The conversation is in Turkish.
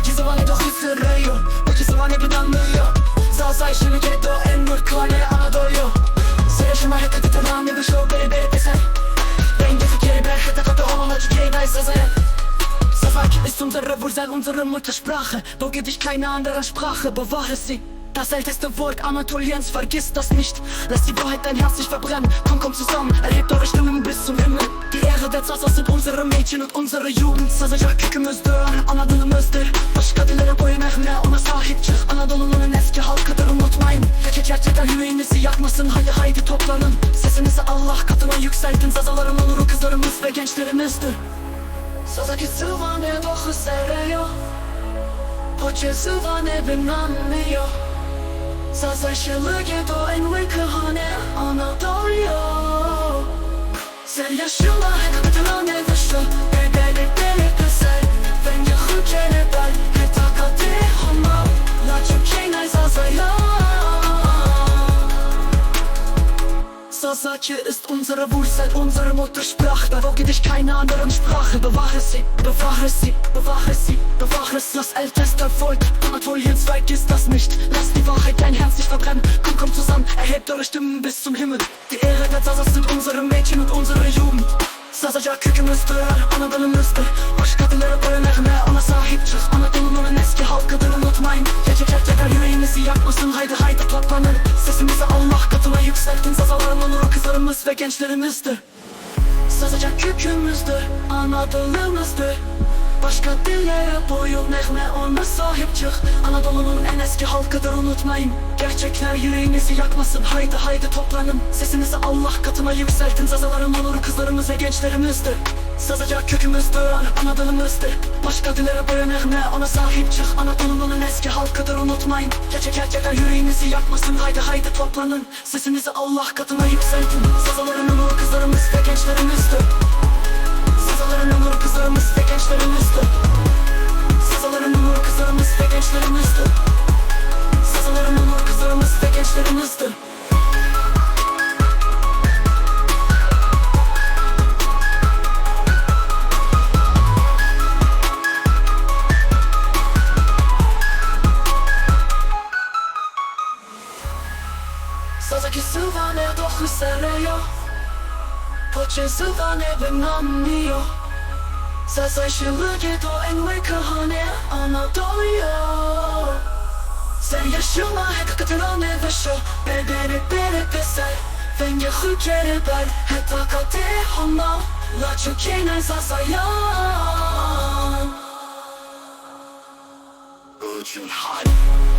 Poczyzowanie do hysteryju, poczyzowanie wydamuje Zazaj szybkie do N-word Anadolu Zresztą hep de tamam ne wyszło beri pesen Renge fikir belki de katı olmadı Geyday sazaya Safak ist unsere Wurzel, unsere Muttersprache Doch gibt es keine andere Sprache, bewahre sie Das älteste Volk Anatoliens, vergiss das nicht Lass die Wahrheit dein Herz nicht verbrennen Komm zusammen, erhebt eure Stimmen bis zum Himmel Die Ehre der Zaza sind unsere Mädchen und unsere Jugend Sazacak yükümüzdür, Anadolu'muzdur Başka dillere boyun eğme, ona sahip çık Anadolu'nun eski halkıdır unutmayın Peki gerçekten yüreğinizi yakmasın Haydi haydi toplanın Sesinizi Allah katına yükseltin Zazaların onuru kızlarımız ve gençlerimizdir Zazakizywane do hysterio Poczyzywane wynamio Zazaj szybkie do N-word Anadolu Sen yaşına hep katılane dışı Bedeli pesen Węgiel chudźene bal Hetaka dychoma Laczu kienaj zazaya Sazace ist unsere Wurzel, unsere Muttersprache Da wo gibt es keine anderen Sprache Bewahre sie, bewahre sie, bewahre sie, bewahre sie Das älteste Volk Anatoliens, vergiss das nicht Lass die Wahrheit dein Herz nicht verbrennen Komm zusammen, erhebt eure Stimmen bis zum Himmel Die Ehre der Zazas sind unsere Mädchen und unsere Jugend Sazacak yükümüzdür, Anadolu'muzdur Başka dillere boyun eğme, ona sahip çık Anadolu'nun eski halkıdır unutmayın Gerçekten yüreğinizi yakmasın Haydi haydi toplanın Sesimizi Allah katına yükseltin Zazaların onuru kızlarımız ve gençlerimizdir Sazacak yükümüzdür, Anadolu'muzdur Başka dillere boyun eğme, ona sahip çık Anadolu'nun en eski halkıdır unutmayın Gerçekler yüreğinizi yakmasın Haydi haydi toplanın Sesinizi Allah katına yükseltin Zazaların onuru kızlarımız ve gençlerimizdir Sazacak kökümüzdür, Anadolu'muzdur Başka dillere boyun eğme, ona sahip çık Anadolu'nun eski halkıdır unutmayın Gerçekler yüreğinizi yakmasın Haydi haydi toplanın Sesinizi Allah katına yükseltin Zazaların onuru kızlarımız ve gençlerimizdir Sazaların onuru kızlarımız ve gençlerimizdir Sazaların onuru kızlarımız ve gençlerimizdir Sazaların onuru kızlarımız ve gençlerimizdir Zazakizywane do hysterio Poczyzywane wynamio Zazaj szybkie do N-word Anadolu Sen yaşına hep katılane dışı Bedeli pesen Węgiel chudźene bal Hetaka dychoma Laczu kienaj zazaya High